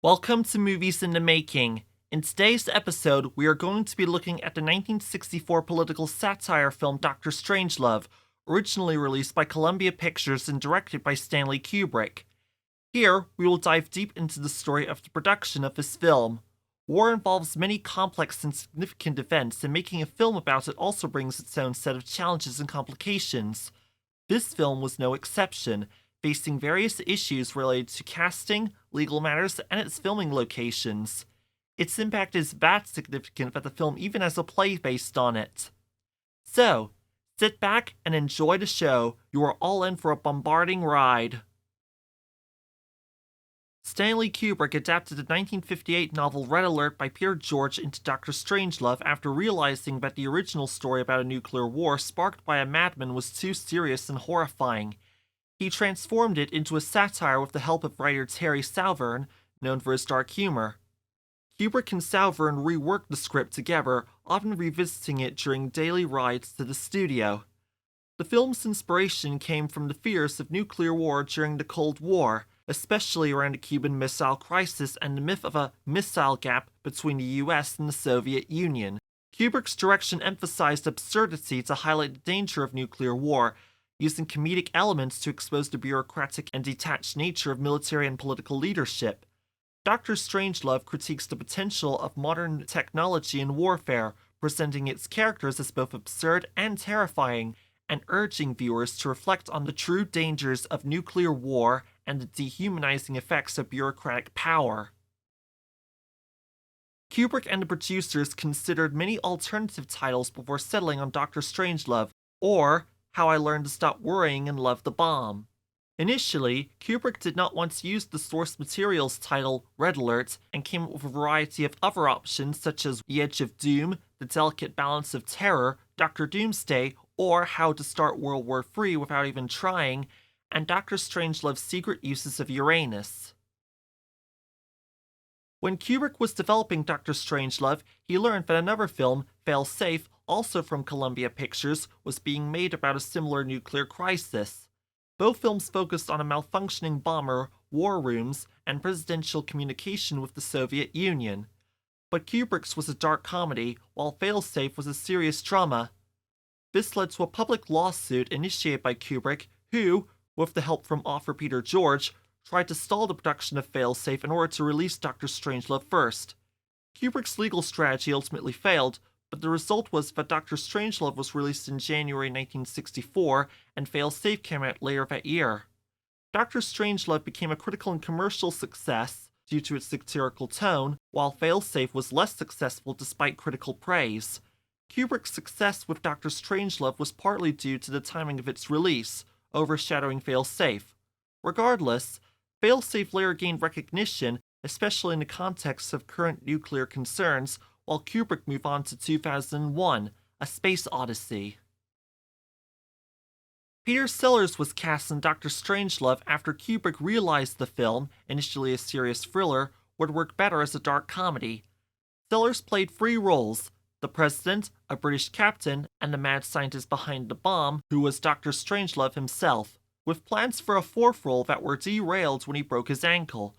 Welcome to Movies in the Making. In today's episode, we are going to be looking at the 1964 political satire film Dr. Strangelove, originally released by Columbia Pictures and directed by Stanley Kubrick. Here, we will dive deep into the story of the production of this film. War involves many complex and significant events, and making a film about it also brings its own set of challenges and complications. This film was no exception, facing various issues related to casting, legal matters, and its filming locations. Its impact is that significant that the film even has a play based on it. So, sit back and enjoy the show. You are all in for a bombarding ride. Stanley Kubrick adapted the 1958 novel Red Alert by Peter George into Dr. Strangelove after realizing that the original story about a nuclear war sparked by a madman was too serious and horrifying. He transformed it into a satire with the help of writer Terry Salvern, known for his dark humor. Kubrick and Salvern reworked the script together, often revisiting it during daily rides to the studio. The film's inspiration came from the fears of nuclear war during the Cold War, especially around the Cuban Missile Crisis and the myth of a missile gap between the US and the Soviet Union. Kubrick's direction emphasized absurdity to highlight the danger of nuclear war, using comedic elements to expose the bureaucratic and detached nature of military and political leadership. Dr. Strangelove critiques the potential of modern technology in warfare, presenting its characters as both absurd and terrifying, and urging viewers to reflect on the true dangers of nuclear war and the dehumanizing effects of bureaucratic power. Kubrick and the producers considered many alternative titles before settling on Dr. Strangelove, or How I Learned to Stop Worrying and Love the Bomb. Initially, Kubrick did not want to use the source material's title, Red Alert, and came up with a variety of other options such as The Edge of Doom, The Delicate Balance of Terror, Dr. Doomsday, or How to Start World War III Without Even Trying, and Dr. Strangelove's Secret Uses of Uranus. When Kubrick was developing Dr. Strangelove, he learned that another film, Fail-Safe, also from Columbia Pictures, was being made about a similar nuclear crisis. Both films focused on a malfunctioning bomber, war rooms, and presidential communication with the Soviet Union. But Kubrick's was a dark comedy, while Fail-Safe was a serious drama. This led to a public lawsuit initiated by Kubrick, who, with the help from author Peter George, tried to stall the production of Fail-Safe in order to release Dr. Strangelove first. Kubrick's legal strategy ultimately failed, but the result was that Dr. Strangelove was released in January 1964, and Fail-Safe came out later that year. Dr. Strangelove became a critical and commercial success due to its satirical tone, while Fail-Safe was less successful despite critical praise. Kubrick's success with Dr. Strangelove was partly due to the timing of its release, overshadowing Fail-Safe. Regardless, Fail-Safe later gained recognition, especially in the context of current nuclear concerns, while Kubrick moved on to 2001, A Space Odyssey. Peter Sellers was cast in Dr. Strangelove after Kubrick realized the film, initially a serious thriller, would work better as a dark comedy. Sellers played three roles: the president, a British captain, and the mad scientist behind the bomb, who was Dr. Strangelove himself, with plans for a fourth role that were derailed when he broke his ankle.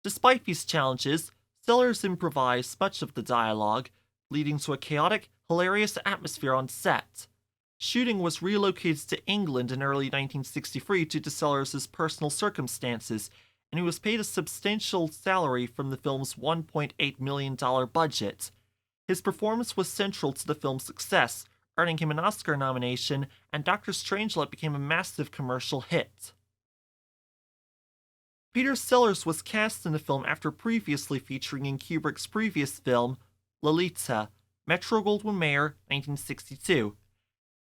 Despite these challenges, Sellers improvised much of the dialogue, leading to a chaotic, hilarious atmosphere on set. Shooting was relocated to England in early 1963 due to Sellers' personal circumstances, and he was paid a substantial salary from the film's $1.8 million budget. His performance was central to the film's success, earning him an Oscar nomination, and Dr. Strangelove became a massive commercial hit. Peter Sellers was cast in the film after previously featuring in Kubrick's previous film, Lolita, Metro-Goldwyn-Mayer, 1962.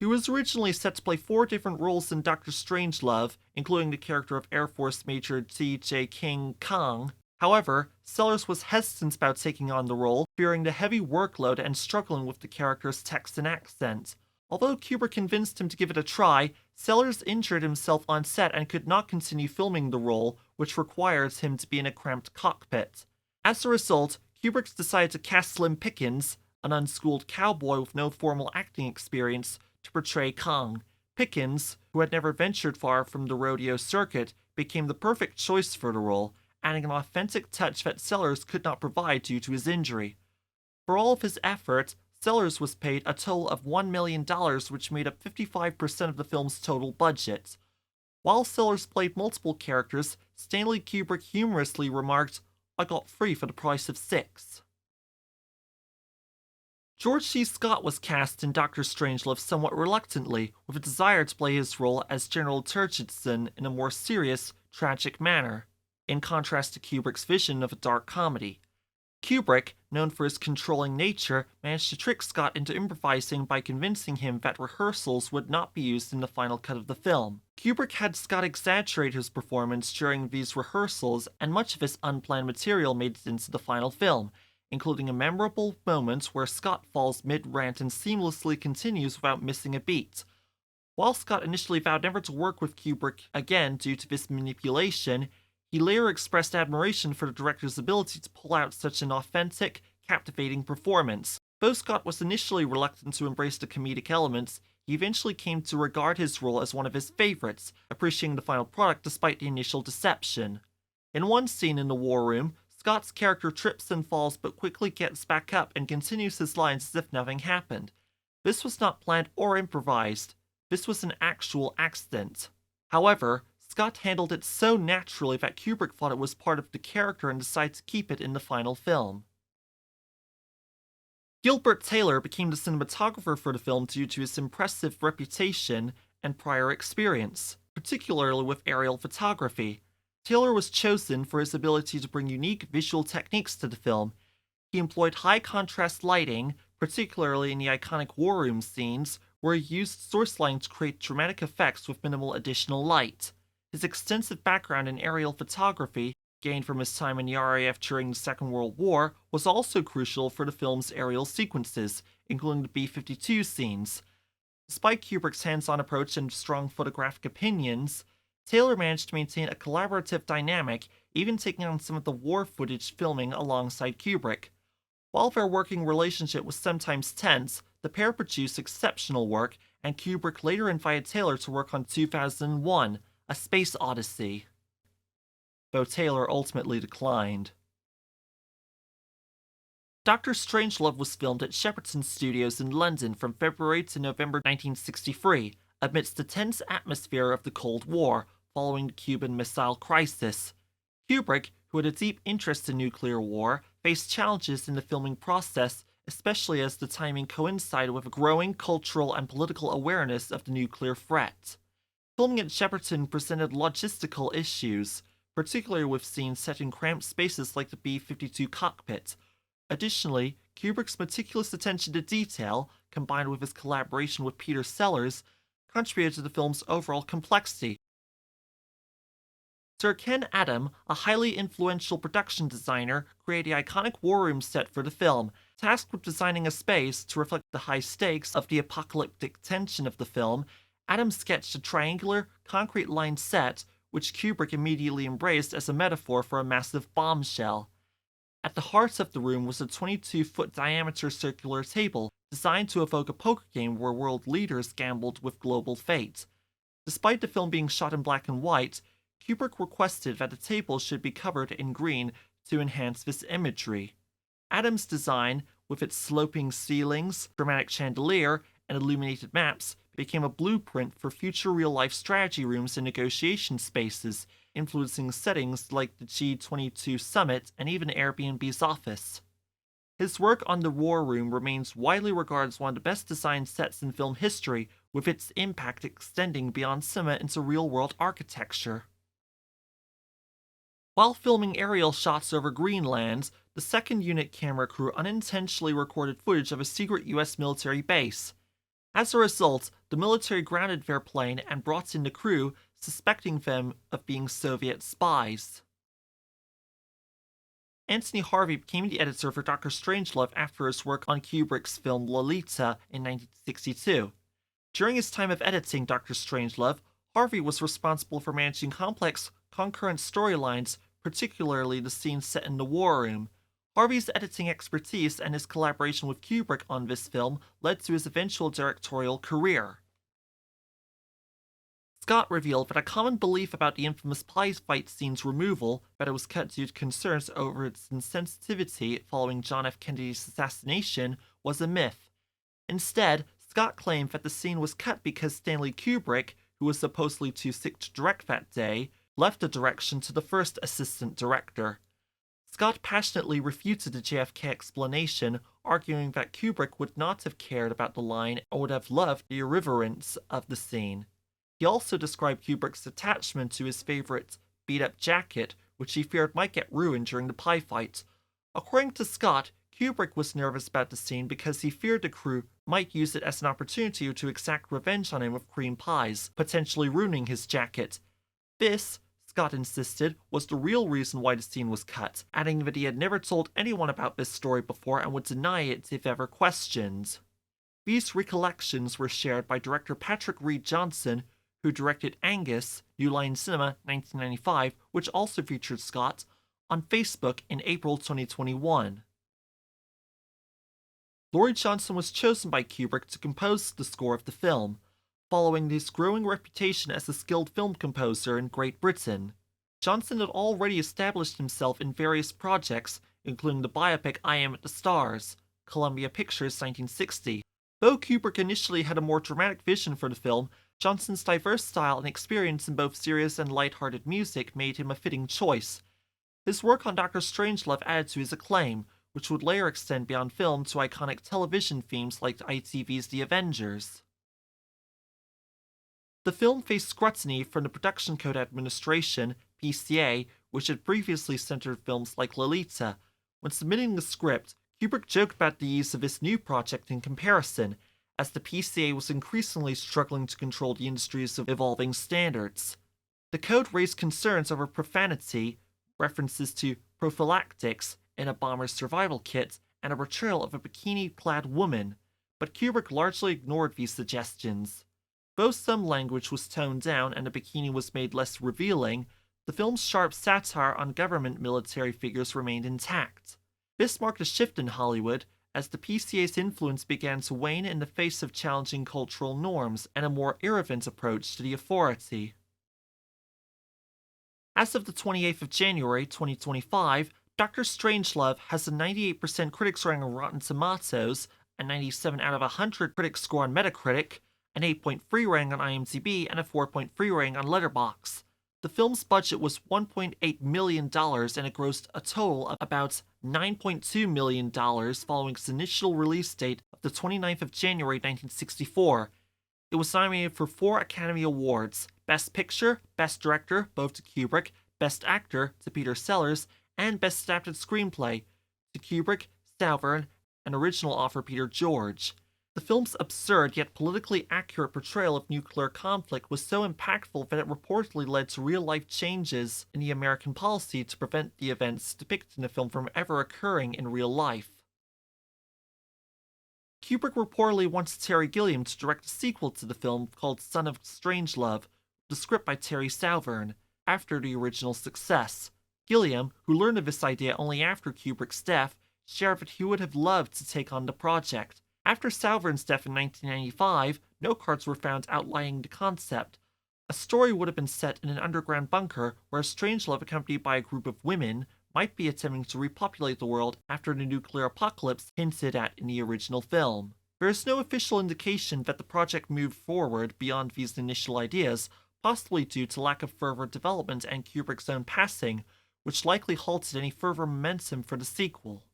He was originally set to play 4 different roles in Dr. Strangelove, including the character of Air Force Major T.J. King Kong. However, Sellers was hesitant about taking on the role, fearing the heavy workload and struggling with the character's text and accent. Although Kubrick convinced him to give it a try, Sellers injured himself on set and could not continue filming the role, which requires him to be in a cramped cockpit. As a result, Kubrick decided to cast Slim Pickens, an unschooled cowboy with no formal acting experience, to portray Kong. Pickens, who had never ventured far from the rodeo circuit, became the perfect choice for the role, adding an authentic touch that Sellers could not provide due to his injury. For all of his effort, Sellers was paid a total of $1 million, which made up 55% of the film's total budget. While Sellers played multiple characters, Stanley Kubrick humorously remarked, "I got 3 for the price of 6. George C. Scott was cast in Dr. Strangelove somewhat reluctantly, with a desire to play his role as General Turgidson in a more serious, tragic manner, in contrast to Kubrick's vision of a dark comedy. Kubrick, known for his controlling nature, managed to trick Scott into improvising by convincing him that rehearsals would not be used in the final cut of the film. Kubrick had Scott exaggerate his performance during these rehearsals, and much of his unplanned material made it into the final film, including a memorable moment where Scott falls mid-rant and seamlessly continues without missing a beat. While Scott initially vowed never to work with Kubrick again due to this manipulation, he later expressed admiration for the director's ability to pull out such an authentic, captivating performance. Though Scott was initially reluctant to embrace the comedic elements, he eventually came to regard his role as one of his favorites, appreciating the final product despite the initial deception. In one scene in the war room, Scott's character trips and falls but quickly gets back up and continues his lines as if nothing happened. This was not planned or improvised. This was an actual accident. However, Scott handled it so naturally that Kubrick thought it was part of the character and decided to keep it in the final film. Gilbert Taylor became the cinematographer for the film due to his impressive reputation and prior experience, particularly with aerial photography. Taylor was chosen for his ability to bring unique visual techniques to the film. He employed high-contrast lighting, particularly in the iconic war room scenes, where he used source lighting to create dramatic effects with minimal additional light. His extensive background in aerial photography, gained from his time in the RAF during the Second World War, was also crucial for the film's aerial sequences, including the B-52 scenes. Despite Kubrick's hands-on approach and strong photographic opinions, Taylor managed to maintain a collaborative dynamic, even taking on some of the war footage filming alongside Kubrick. While their working relationship was sometimes tense, the pair produced exceptional work, and Kubrick later invited Taylor to work on 2001, A Space Odyssey, though Taylor ultimately declined. Dr. Strangelove was filmed at Shepperton Studios in London from February to November 1963, amidst the tense atmosphere of the Cold War, following the Cuban Missile Crisis. Kubrick, who had a deep interest in nuclear war, faced challenges in the filming process, especially as the timing coincided with a growing cultural and political awareness of the nuclear threat. Filming at Shepperton presented logistical issues, particularly with scenes set in cramped spaces like the B-52 cockpit. Additionally, Kubrick's meticulous attention to detail, combined with his collaboration with Peter Sellers, contributed to the film's overall complexity. Sir Ken Adam, a highly influential production designer, created the iconic war room set for the film. Tasked with designing a space to reflect the high stakes of the apocalyptic tension of the film, Adam sketched a triangular, concrete-lined set, which Kubrick immediately embraced as a metaphor for a massive bombshell. At the heart of the room was a 22-foot diameter circular table, designed to evoke a poker game where world leaders gambled with global fate. Despite the film being shot in black and white, Kubrick requested that the table should be covered in green to enhance this imagery. Adam's design, with its sloping ceilings, dramatic chandelier, and illuminated maps, became a blueprint for future real-life strategy rooms and negotiation spaces, influencing settings like the G22 Summit and even Airbnb's office. His work on the War Room remains widely regarded as one of the best designed sets in film history, with its impact extending beyond cinema into real-world architecture. While filming aerial shots over Greenland, the second unit camera crew unintentionally recorded footage of a secret US military base. As a result, the military grounded their plane and brought in the crew, suspecting them of being Soviet spies. Anthony Harvey became the editor for Dr. Strangelove after his work on Kubrick's film Lolita in 1962. During his time of editing Dr. Strangelove, Harvey was responsible for managing complex, concurrent storylines, particularly the scenes set in the war room. Harvey's editing expertise and his collaboration with Kubrick on this film led to his eventual directorial career. Scott revealed that a common belief about the infamous pie fight scene's removal, that it was cut due to concerns over its insensitivity following John F. Kennedy's assassination, was a myth. Instead, Scott claimed that the scene was cut because Stanley Kubrick, who was supposedly too sick to direct that day, left the direction to the first assistant director. Scott passionately refuted the JFK explanation, arguing that Kubrick would not have cared about the line and would have loved the irreverence of the scene. He also described Kubrick's attachment to his favorite beat-up jacket, which he feared might get ruined during the pie fight. According to Scott, Kubrick was nervous about the scene because he feared the crew might use it as an opportunity to exact revenge on him with cream pies, potentially ruining his jacket. This, Scott insisted, was the real reason why the scene was cut, adding that he had never told anyone about this story before and would deny it if ever questioned. These recollections were shared by director Patrick Reed Johnson, who directed Angus, New Line Cinema, 1995, which also featured Scott, on Facebook in April 2021. Laurie Johnson was chosen by Kubrick to compose the score of the film, following his growing reputation as a skilled film composer in Great Britain. Johnson had already established himself in various projects, including the biopic I Am at the Stars, Columbia Pictures 1960. Though Kubrick initially had a more dramatic vision for the film, Johnson's diverse style and experience in both serious and light-hearted music made him a fitting choice. His work on Dr. Strangelove added to his acclaim, which would later extend beyond film to iconic television themes like ITV's The Avengers. The film faced scrutiny from the Production Code Administration, PCA, which had previously censored films like Lolita. When submitting the script, Kubrick joked about the ease of his new project in comparison, as the PCA was increasingly struggling to control the industry's evolving standards. The code raised concerns over profanity, references to prophylactics in a bomber's survival kit, and a portrayal of a bikini-clad woman, but Kubrick largely ignored these suggestions. Though some language was toned down and the bikini was made less revealing, the film's sharp satire on government military figures remained intact. This marked a shift in Hollywood, as the PCA's influence began to wane in the face of challenging cultural norms and a more irreverent approach to the authority. As of the 28th of January 2025, Dr. Strangelove has a 98% critics rating on Rotten Tomatoes, a 97 out of 100 critics score on Metacritic, an 8.3 rating on IMDb, and a 4.3 rating on Letterboxd. The film's budget was $1.8 million and it grossed a total of about $9.2 million following its initial release date of the 29th of January 1964. It was nominated for 4 Academy Awards: Best Picture, Best Director, both to Kubrick, Best Actor, to Peter Sellers, and Best Adapted Screenplay, to Kubrick, Salvern, and original author Peter George. The film's absurd yet politically accurate portrayal of nuclear conflict was so impactful that it reportedly led to real-life changes in the American policy to prevent the events depicted in the film from ever occurring in real life. Kubrick reportedly wants Terry Gilliam to direct a sequel to the film called Son of Strangelove, the script by Terry Salvern, after the original success. Gilliam, who learned of this idea only after Kubrick's death, shared that he would have loved to take on the project. After Salvern's death in 1995, no cards were found outlining the concept. A story would have been set in an underground bunker where Strangelove, accompanied by a group of women, might be attempting to repopulate the world after the nuclear apocalypse hinted at in the original film. There is no official indication that the project moved forward beyond these initial ideas, possibly due to lack of further development and Kubrick's own passing, which likely halted any further momentum for the sequel.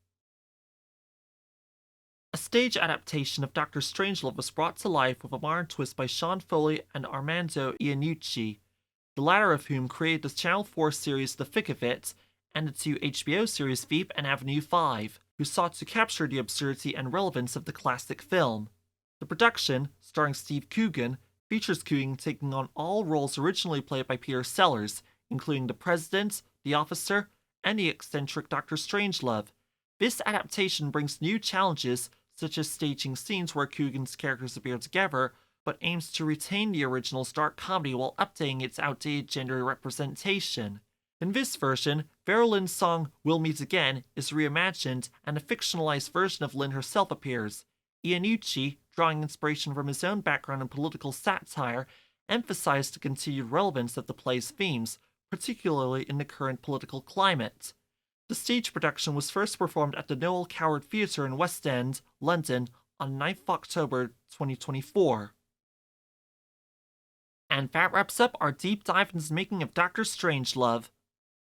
A stage adaptation of Dr. Strangelove was brought to life with a modern twist by Sean Foley and Armando Iannucci, the latter of whom created the Channel 4 series The Thick of It and the 2 HBO series Veep and Avenue 5, who sought to capture the absurdity and relevance of the classic film. The production, starring Steve Coogan, features Coogan taking on all roles originally played by Peter Sellers, including the President, the Officer, and the eccentric Dr. Strangelove. This adaptation brings new challenges, such as staging scenes where Coogan's characters appear together, but aims to retain the original's dark comedy while updating its outdated gender representation. In this version, Vera Lynn's song We'll Meet Again is reimagined and a fictionalized version of Lynn herself appears. Iannucci, drawing inspiration from his own background in political satire, emphasized the continued relevance of the play's themes, particularly in the current political climate. The stage production was first performed at the Noel Coward Theatre in West End, London, on 9th October 2024. And that wraps up our deep dive into the making of Doctor Strangelove.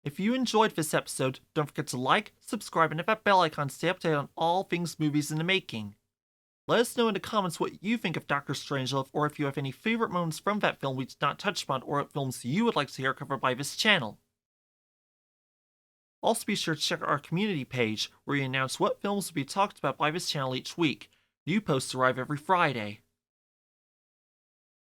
If you enjoyed this episode, don't forget to like, subscribe, and hit that bell icon to stay updated on all things movies in the making. Let us know in the comments what you think of Doctor Strangelove, or if you have any favorite moments from that film we did not touch upon, or what films you would like to hear covered by this channel. Also be sure to check out our community page, where we announce what films will be talked about by this channel each week. New posts arrive every Friday.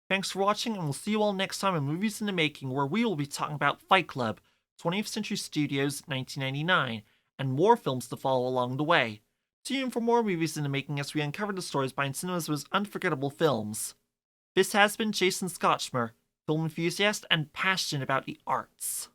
Thanks for watching, and we'll see you all next time in Movies in the Making, where we will be talking about Fight Club, 20th Century Studios, 1999, and more films to follow along the way. Tune in for more Movies in the Making as we uncover the stories behind cinema's most unforgettable films. This has been Jason Scotchmer, film enthusiast and passionate about the arts.